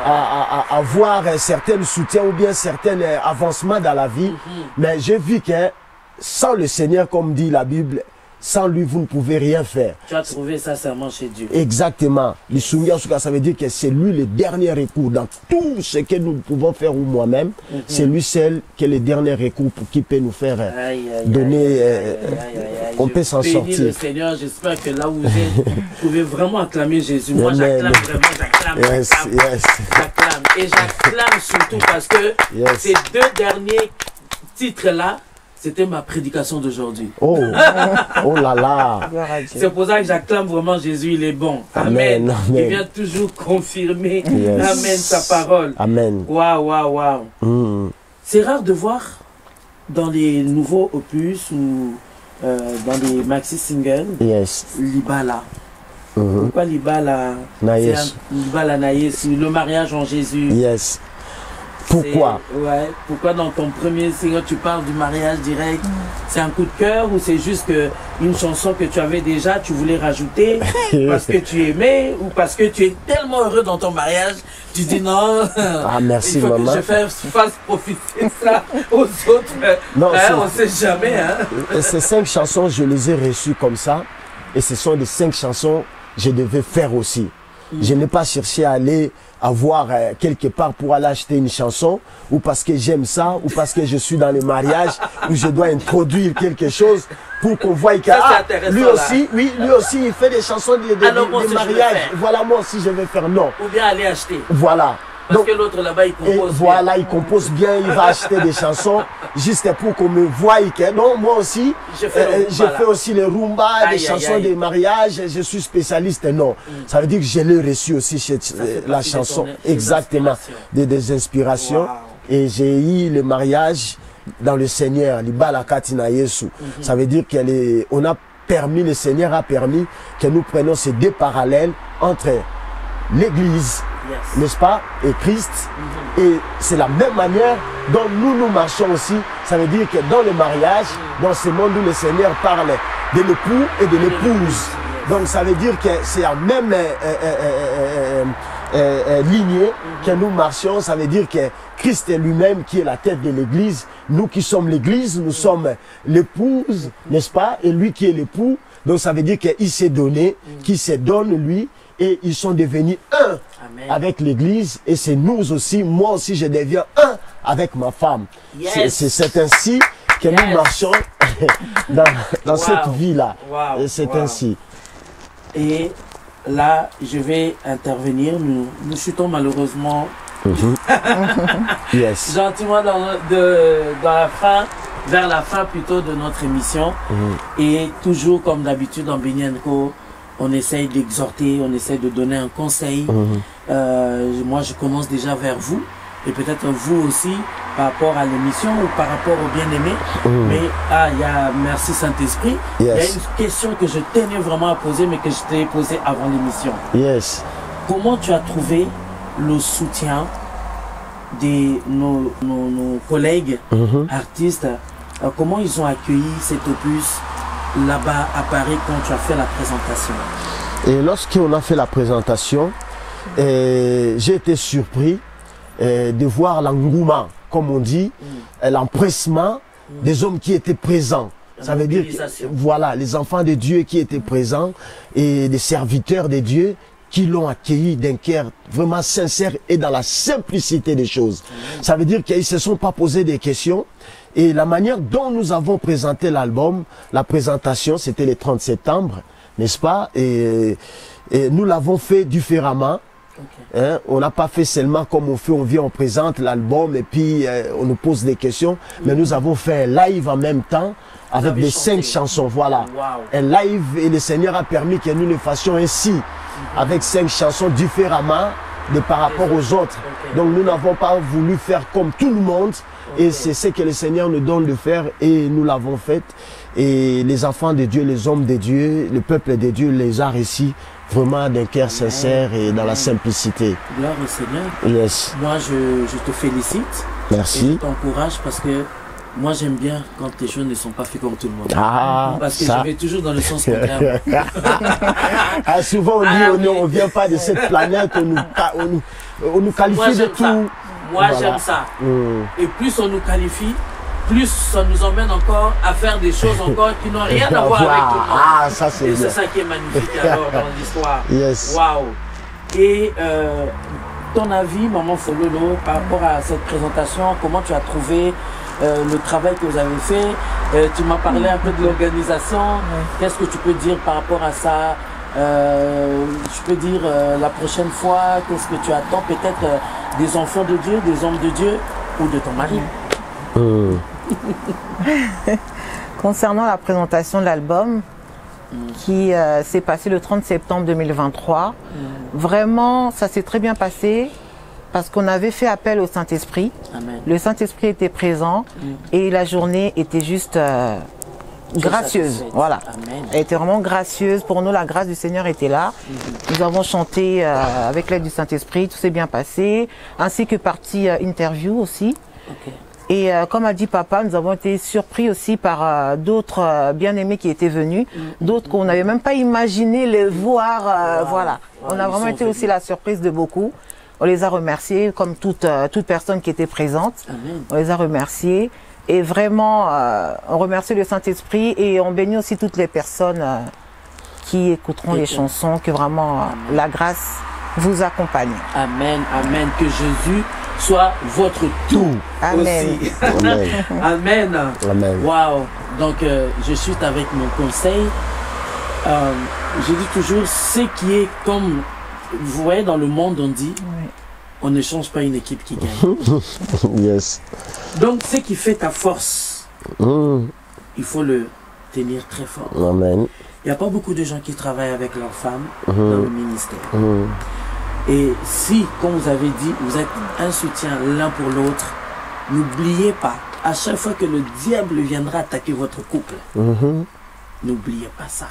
à avoir certains soutiens ou bien certains avancements dans la vie. Mais j'ai vu que sans le Seigneur, comme dit la Bible, sans lui, vous ne pouvez rien faire. Tu as trouvé ça seulement chez Dieu. Exactement. Lisungi Asuka, ça veut dire que c'est lui le dernier recours. Dans tout ce que nous pouvons faire ou moi-même, c'est lui seul qui est le dernier recours pour qui peut nous faire donner. On peut s'en sortir. Le Seigneur, j'espère que là où vous êtes, vous pouvez vraiment acclamer Jésus. Moi, j'acclame vraiment, j'acclame. J'acclame. Et j'acclame surtout parce que ces deux derniers titres-là, c'était ma prédication d'aujourd'hui. Oh, oh là là. C'est pour ça que j'acclame vraiment Jésus, il est bon. Amen. Il vient toujours confirmer Amen, sa parole. Amen. Waouh, waouh, waouh. C'est rare de voir dans les nouveaux opus ou dans les maxi singles, Libala. Pourquoi Libala Naïs? Libala Naïs, le mariage en Jésus. Yes. Pourquoi? Ouais. Pourquoi dans ton premier single tu parles du mariage direct? C'est un coup de cœur ou c'est juste une chanson que tu avais déjà, tu voulais rajouter parce que tu aimais ou parce que tu es tellement heureux dans ton mariage, tu dis non. Ah merci il faut maman. Que je fasse profiter ça aux autres. Non, on ne sait jamais. Hein. Ces 5 chansons, je les ai reçues comme ça et ce sont des 5 chansons que je devais faire aussi. Je n'ai pas cherché à aller avoir quelque part pour aller acheter une chanson ou parce que j'aime ça ou parce que je suis dans le mariage où je dois introduire quelque chose pour qu'on voie que lui aussi, oui, lui aussi il fait des chansons de mariage. Voilà, moi aussi je vais faire non. Ou bien aller acheter. Voilà. Parce que l'autre là-bas il compose bien. Voilà, il compose bien, il va acheter des chansons juste pour qu'on me voie que non, moi aussi, je fais aussi les rumba, des chansons de mariage, je suis spécialiste, non. Ça veut dire que je l'ai reçu aussi chez la chanson, exactement, des inspirations. Wow. Et j'ai eu le mariage dans le Seigneur, Libala Katina Yesu. Ça veut dire qu'on a permis, le Seigneur a permis que nous prenions ces 2 parallèles entre l'Église, n'est-ce pas, et Christ. Et c'est la même manière dont nous marchons aussi. Ça veut dire que dans le mariage, dans ce monde où le Seigneur parle de l'époux et de l'épouse. Donc ça veut dire que c'est la même lignée que nous marchons. Ça veut dire que Christ est lui-même qui est la tête de l'Église. Nous qui sommes l'Église, nous sommes l'épouse, n'est-ce pas, et lui qui est l'époux. Donc ça veut dire qu'il s'est donné, qu'il se donne lui. Et ils sont devenus un avec l'Église. Et c'est nous aussi, moi aussi, je deviens un avec ma femme. C'est ainsi que nous marchons dans cette vie-là. C'est ainsi. Et là, je vais intervenir. Nous chutons malheureusement gentiment dans la fin, vers la fin plutôt de notre émission. Et toujours comme d'habitude en Benyenko, on essaye d'exhorter, on essaye de donner un conseil. Moi, je commence déjà vers vous, et peut-être vous aussi, par rapport à l'émission ou par rapport au bien-aimé. Mais merci Saint-Esprit. Il y a une question que je tenais vraiment à poser, mais que je t'ai posée avant l'émission. Comment tu as trouvé le soutien de nos collègues artistes? Comment ils ont accueilli cet opus là-bas à Paris quand tu as fait la présentation? Et lorsqu'on a fait la présentation, j'ai été surpris de voir l'engouement, comme on dit, l'empressement des hommes qui étaient présents. Ça veut dire que, voilà, les enfants de Dieu qui étaient présents et des serviteurs de Dieu qui l'ont accueilli d'un cœur vraiment sincère et dans la simplicité des choses. Ça veut dire qu'ils ne se sont pas posé des questions. Et la manière dont nous avons présenté l'album, la présentation, c'était le 30 septembre, n'est-ce pas? Et nous l'avons fait différemment. Hein? On n'a pas fait seulement comme on vient, on présente l'album et puis on nous pose des questions. Mais nous avons fait un live en même temps avec les 5 chansons. Voilà. Un live, et le Seigneur a permis que nous le fassions ainsi, avec 5 chansons différemment par rapport aux autres. Donc nous n'avons pas voulu faire comme tout le monde. Et c'est ce que le Seigneur nous donne de faire et nous l'avons fait. Et les enfants de Dieu, les hommes de Dieu, le peuple de Dieu les a réussi vraiment d'un cœur sincère et dans la simplicité. Gloire au Seigneur. Moi, je te félicite. Merci. Et je t'encourage parce que moi, j'aime bien quand les choses ne sont pas faites comme tout le monde. Parce que je vais toujours dans le sens contraire. Souvent, on dit on ne vient pas de cette planète, on nous qualifie de tout. Moi, j'aime ça. Et plus on nous qualifie, plus ça nous emmène encore à faire des choses encore qui n'ont rien à voir avec tout le monde. Ça, et c'est ça qui est magnifique alors dans l'histoire. Waouh. Et ton avis, Maman Fololo, par rapport à cette présentation, comment tu as trouvé le travail que vous avez fait? Tu m'as parlé un peu de l'organisation. Qu'est-ce que tu peux dire par rapport à ça? Je peux dire la prochaine fois, qu'est-ce que tu attends peut-être des enfants de Dieu, des hommes de Dieu ou de ton mari? Concernant la présentation de l'album qui s'est passée le 30 septembre 2023, vraiment ça s'est très bien passé parce qu'on avait fait appel au Saint-Esprit. Le Saint-Esprit était présent et la journée était juste gracieuse. Voilà. Amen. Elle était vraiment gracieuse. Pour nous, la grâce du Seigneur était là. Nous avons chanté avec l'aide du Saint-Esprit, tout s'est bien passé, ainsi que partie interview aussi. Okay. Et comme a dit papa, nous avons été surpris aussi par d'autres bien-aimés qui étaient venus, d'autres qu'on n'avait même pas imaginé les voir. Voilà. On a vraiment été aussi la surprise de beaucoup. On les a remerciés, comme toute personne qui était présente. Amen. On les a remerciés. Et vraiment, on remercie le Saint-Esprit et on bénit aussi toutes les personnes qui écouteront les chansons, que vraiment la grâce vous accompagne. Amen, amen. Que Jésus soit votre tout. Amen. Aussi. Amen. Amen. Amen. Wow. Donc, je suis avec mon conseil. Je dis toujours, ce qui est comme, vous voyez, dans le monde, on dit, on ne change pas une équipe qui gagne. Yes. Donc, ce qui fait ta force, il faut le tenir très fort. Amen. Il n'y a pas beaucoup de gens qui travaillent avec leurs femmes dans le ministère. Et si, comme vous avez dit, vous êtes un soutien l'un pour l'autre, n'oubliez pas, à chaque fois que le diable viendra attaquer votre couple, n'oubliez pas ça.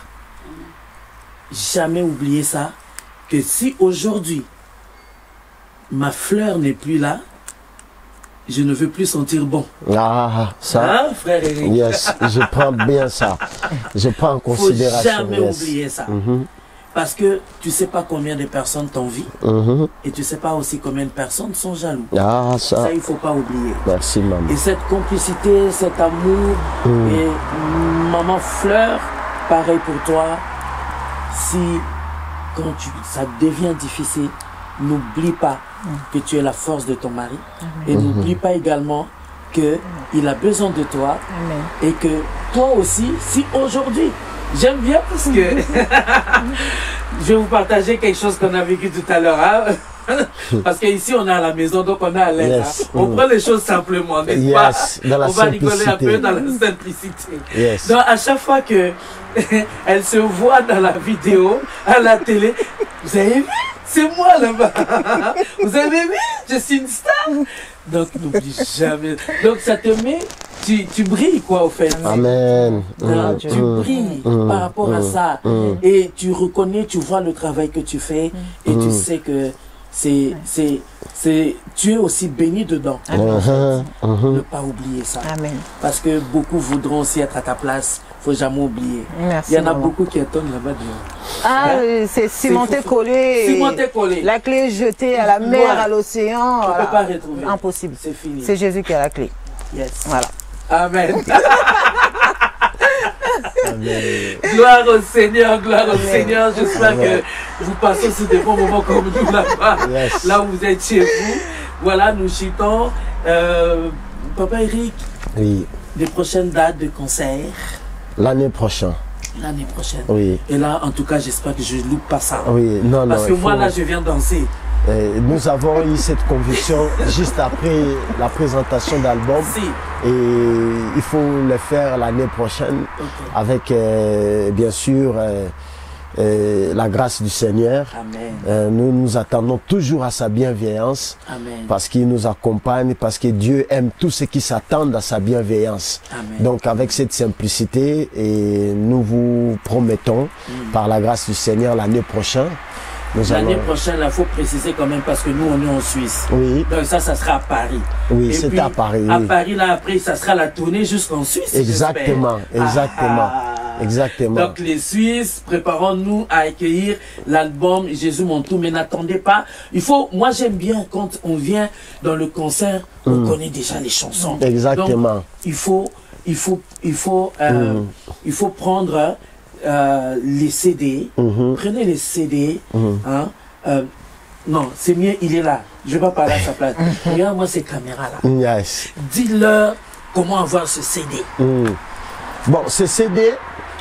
Jamais oubliez ça, que si aujourd'hui, ma fleur n'est plus là, je ne veux plus sentir bon. Ah, ça. Hein, frère Eric? Yes, je prends bien ça. Je prends en considération. Il ne faut jamais oublier ça. Parce que tu ne sais pas combien de personnes t'envient et tu ne sais pas aussi combien de personnes sont jaloux. Ah, ça. Ça, il ne faut pas oublier. Merci, maman. Et cette complicité, cet amour, et maman Fleur, pareil pour toi, si quand ça devient difficile, n'oublie pas que tu es la force de ton mari. Et n'oublie pas également qu'il a besoin de toi. Et que toi aussi, si aujourd'hui, j'aime bien parce que je vais vous partager quelque chose qu'on a vécu tout à l'heure. Hein? Parce qu'ici, on est à la maison, donc on est à l'aise. Hein? On prend les choses simplement, n'est-ce pas? Dans la on va rigoler un peu dans la simplicité. Donc, à chaque fois que elle se voit dans la vidéo, à la télé, vous avez vu? C'est moi là-bas. Vous avez vu? Je suis une star. Donc, n'oublie jamais. Donc, ça te met... Tu brilles quoi au fait. Amen. Tu brilles par rapport à ça. Et tu reconnais, tu vois le travail que tu fais. Et tu sais que tu es aussi béni dedans. Ne pas oublier ça. Amen. Parce que beaucoup voudront aussi être à ta place. Il ne faut jamais oublier. Merci, il y en a maman. beaucoup qui attendent là-bas dehors. Ah, c'est cimenté collé. Cimenté collé. La clé jetée à la mer, à l'océan. On ne peut pas retrouver. Impossible. C'est fini. C'est Jésus qui a la clé. Yes. Voilà. Amen. Amen. Gloire au Seigneur, gloire au Seigneur. J'espère que vous passez aussi des bons moments comme nous là-bas. Yes. Là où vous êtes chez vous. Voilà, nous chitons. Papa Eric, Oui. les prochaines dates de concert. L'année prochaine. L'année prochaine. Oui. Et là, en tout cas, j'espère que je ne loupe pas ça. Oui, non, Parce non. que moi, là, je viens danser. Nous avons eu cette conviction juste après la présentation d'album. Si. Et il faut le faire l'année prochaine avec, bien sûr, la grâce du Seigneur. Amen. Nous nous attendons toujours à sa bienveillance. Amen. Parce qu'il nous accompagne, parce que Dieu aime tous ceux qui s'attendent à sa bienveillance. Amen. Donc avec cette simplicité, et nous vous promettons, par la grâce du Seigneur, l'année prochaine, l'année prochaine, il faut préciser quand même parce que nous, on est en Suisse. Oui. Donc ça sera à Paris. Oui, c'est à Paris. À Oui. Paris, là, après, ça sera la tournée jusqu'en Suisse. Exactement, exactement. Exactement. Donc les Suisses, préparons-nous à accueillir l'album Jésus mon tout, mais n'attendez pas. Moi j'aime bien quand on vient dans le concert, on connaît déjà les chansons. Exactement. Donc, il faut prendre les CD. Prenez les CD. Hein, non, c'est mieux, il est là. Je ne vais pas parler à sa place. Regarde-moi ces caméras-là. Yes. Dis-leur comment avoir ce CD. Bon, ce CD,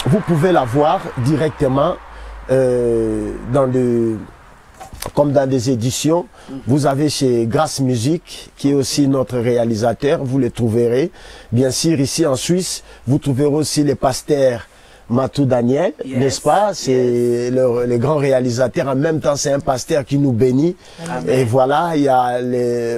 vous pouvez l'avoir directement comme dans des éditions. Vous avez chez Grâce Musique, qui est aussi notre réalisateur, vous le trouverez. Bien sûr, ici en Suisse, vous trouverez aussi les pasteurs Matou Daniel, n'est-ce pas? C'est le grand réalisateur. En même temps, c'est un pasteur qui nous bénit. Amen. Et voilà, il y a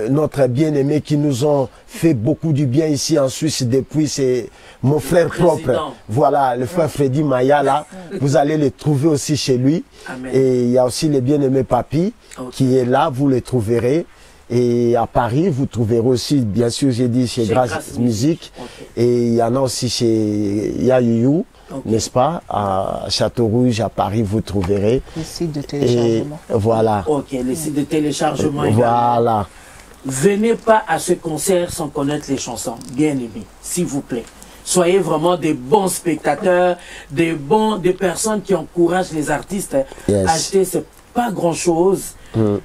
notre bien-aimé qui nous ont fait beaucoup du bien ici en Suisse depuis. C'est mon frère propre. Voilà, le frère Freddy Maya, là. Vous allez le trouver aussi chez lui. Amen. Et il y a aussi le bien-aimé Papi qui est là. Vous le trouverez. Et à Paris, vous trouverez aussi, bien sûr, j'ai dit chez Grâce Musique. Et il y en a aussi chez Yayou. N'est-ce pas? À Château-Rouge, à Paris, vous trouverez. Le site de téléchargement. Et voilà. Ok, le site de téléchargement. Voilà. Venez pas à ce concert sans connaître les chansons. Bien aimés, s'il vous plaît. Soyez vraiment des bons spectateurs, des personnes qui encouragent les artistes. Acheter, c'est pas grand-chose.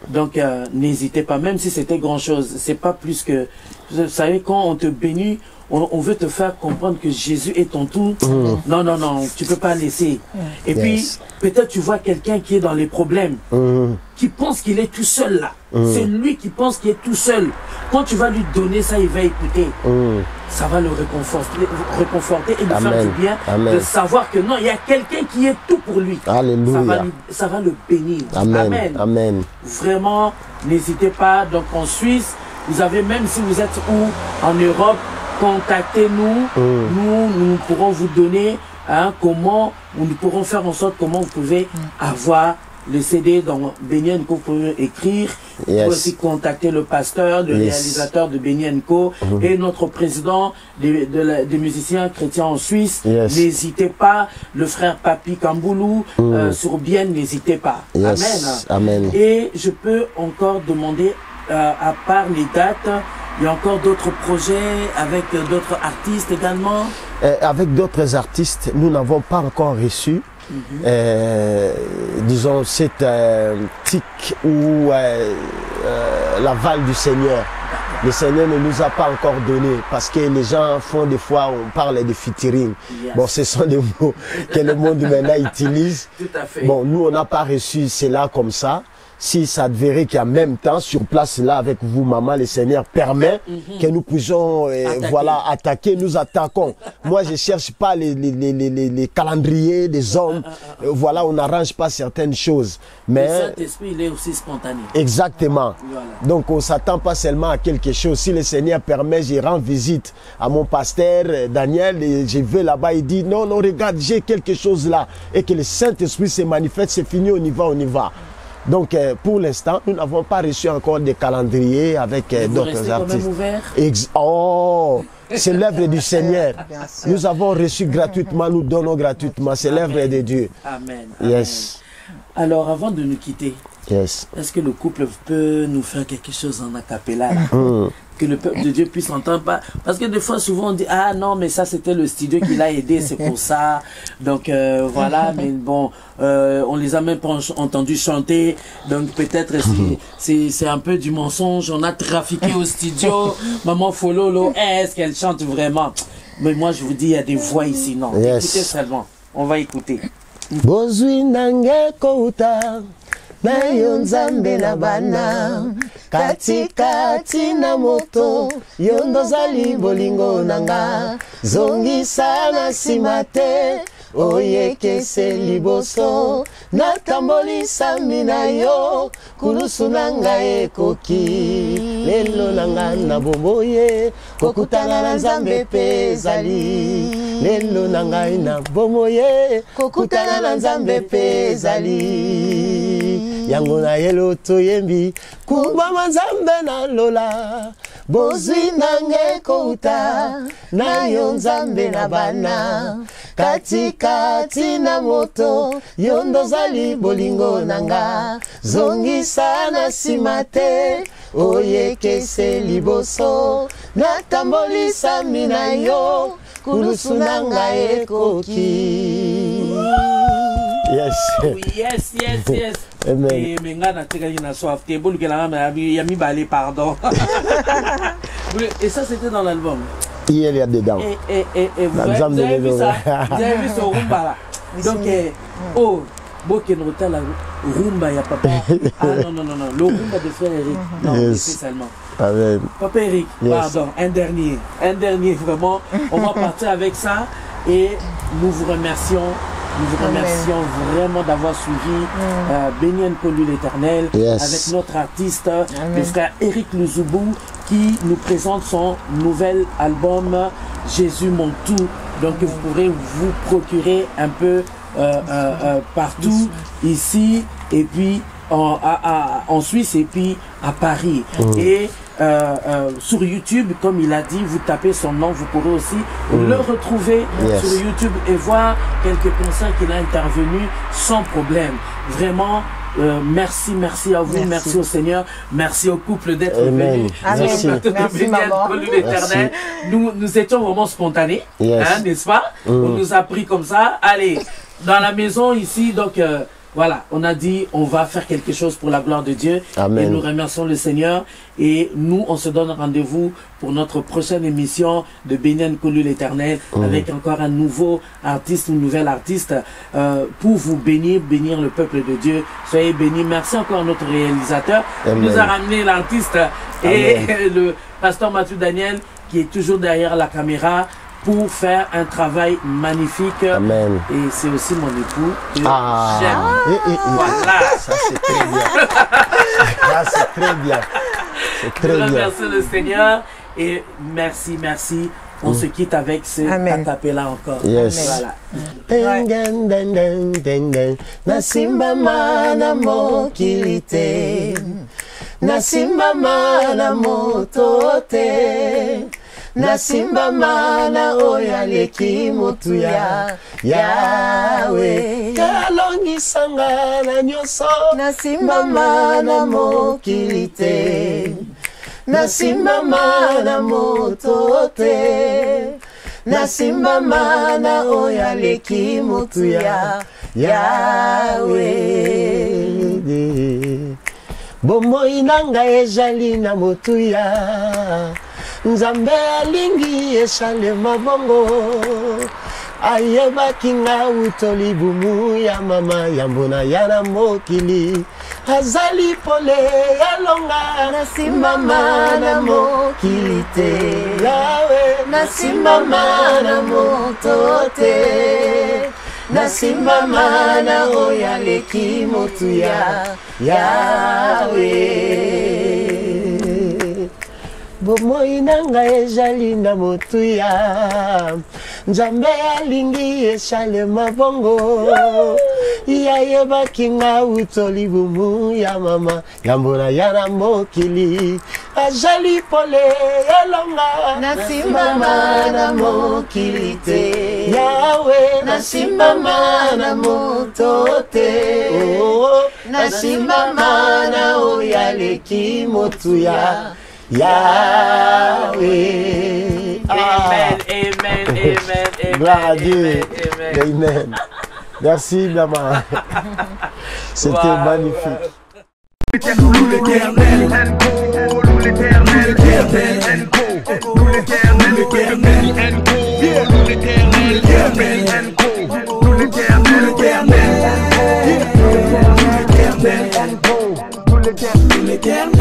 Donc, n'hésitez pas. Même si c'était grand-chose, c'est pas plus que... Vous savez, quand on te bénit, on veut te faire comprendre que Jésus est ton tout. Non, non, non, tu peux pas laisser. Et puis, peut-être tu vois quelqu'un qui est dans les problèmes, qui pense qu'il est tout seul là. C'est lui qui pense qu'il est tout seul. Quand tu vas lui donner ça, il va écouter. Ça va le réconforter et lui faire du bien. De savoir que non, il y a quelqu'un qui est tout pour lui. Alléluia. Ça va le bénir. Amen. Amen. Amen. Vraiment, n'hésitez pas. Donc en Suisse, vous avez, même si vous êtes où en Europe, contactez-nous. Nous pourrons vous donner comment, nous pourrons faire en sorte comment vous pouvez avoir le CD dans Béni & Co. Vous pouvez écrire. Vous pouvez aussi contacter le pasteur, le réalisateur de Béni & Co. Et notre président des musiciens chrétiens en Suisse. N'hésitez pas. Le frère Papi Kamboulou sur Bienne, n'hésitez pas. Amen. Amen. Et je peux encore demander, à part les dates, il y a encore d'autres projets avec d'autres artistes également? Avec d'autres artistes, nous n'avons pas encore reçu, disons, cette tic ou l'aval du Seigneur. Le Seigneur ne nous a pas encore donné parce que les gens font des fois, on parle de featuring. Bon, ce sont des mots que le monde maintenant utilise. Tout à fait. Bon, nous, on n'a pas reçu cela comme ça. Si ça verrait qu'en même temps, sur place là avec vous, maman, le Seigneur permet que nous puissions voilà, attaquer, nous attaquons. Moi, je ne cherche pas les calendriers des hommes. Voilà, on n'arrange pas certaines choses. Mais le Saint-Esprit, il est aussi spontané. Exactement. Voilà. Donc, on ne s'attend pas seulement à quelque chose. Si le Seigneur permet, je rends visite à mon pasteur Daniel et je vais là-bas, il dit non, non, regarde, j'ai quelque chose là. Et que le Saint-Esprit se manifeste, c'est fini, on y va, on y va. Donc, pour l'instant, nous n'avons pas reçu encore de calendrier avec d'autres artistes. Oh, c'est l'œuvre du Seigneur. Nous avons reçu gratuitement, nous donnons gratuitement. C'est l'œuvre de Dieu. Amen. Yes. Alors, avant de nous quitter, est-ce que le couple peut nous faire quelque chose en a cappella que le peuple de Dieu puisse entendre? Parce que des fois, souvent, on dit, ah non, mais ça, c'était le studio qui l'a aidé, c'est pour ça. Donc, voilà, mais bon, on les a même pas entendus chanter. Donc, peut-être, c'est un peu du mensonge. On a trafiqué au studio. Maman Fololo, est-ce qu'elle chante vraiment? Mais moi, je vous dis, il y a des voix ici. Non, écoutez seulement. On va écouter. Na yonzambe na bana katikati na moto yondozali bolingo nanga zongisa na simate oyekese liboso natambolisa mina yo kulusu nanga ekoki lelo nanga na bomoye kokutana na nzambe pe zali lelo nanga na bomoye kokutana na nzambe pe zali yango na yelo toyembi kumbama nzambe na lola bozwi nange kouta na yo nzambe na bana katikati na moto yo ndozali bolingo nanga zongisa na nsima te oyekese liboso natambolisa mina yo kulusu nanga ekoki. Yes. Yes, yes, yes. Amen. Mais ngana teka ina soif te bolu ke la yami balé pardon. Et ça c'était dans l'album. Il y a dedans. Et vous avez vu ça? Vous avez vu ce rumba là? Donc oh Bokenota la rumba ya papa. Ah non non non non, le rumba de frère Eric. Non, c'est seulement. Amen. Papa Eric, pardon, un dernier vraiment. On va partir avec ça. et nous vous remercions. Nous vous remercions vraiment d'avoir suivi Béni Nkolu l'Éternel avec notre artiste, le frère Eric Luzubu, qui nous présente son nouvel album Jésus mon tout. Donc vous pourrez vous procurer un peu partout ici et puis en Suisse et puis à Paris. Et sur YouTube, comme il a dit, vous tapez son nom, vous pourrez aussi le retrouver sur YouTube et voir quelques concerts qu'il a intervenus sans problème. Vraiment, merci à vous, merci au Seigneur, merci au couple d'être venus. Merci maman. Nous étions vraiment spontanés, n'est-ce pas? On nous a pris comme ça, allez, dans la maison ici, donc voilà, on a dit on va faire quelque chose pour la gloire de Dieu. Et nous remercions le Seigneur. Et nous, on se donne rendez-vous pour notre prochaine émission de Béni Nkolu l'Éternel avec encore un nouveau artiste, une nouvelle artiste pour vous bénir le peuple de Dieu. Soyez bénis. Merci encore à notre réalisateur qui nous a ramené l'artiste et le pasteur Mathieu Daniel qui est toujours derrière la caméra pour faire un travail magnifique. Amen. Et c'est aussi mon époux que j'aime. Voilà. Ça c'est très bien. Ça c'est très bien. C'est très bien. Merci le Seigneur et merci. On se quitte avec ce acapella encore. Voilà. Nasimama na mokilite. Nasimama na motote. Nasimama na oyaleki motu ya Yahweh. Kalongisanga na nyoso. Nasimama na mokilite. Nasimama na motote. Nasimama na oyaleki motu ya Yahweh. Bomoi nanga ezali na motu ya Nzambe alingi eshale mabongo. Ayebaki nga utoli bumu ya mama yambona yana mokili. Azali pole yalonga. Nasimama na mokili te Yahweh. Nasimama na motote. Nasimama na oyaleki motu ya Yahweh. Bomoi nanga ezali na motu ya Nzambe alingi eshale mabongo. Yayebaki nga utoli bumu ya mama yambona yana mokili. Azali pole yalonga. Nasimama na mokili te Yahweh. Nasimama na motote. Nasimama na oyaleki motu ya Yahweh. Amen. Gloire à Dieu. Amen. Merci, maman. C'était magnifique. L'éternel.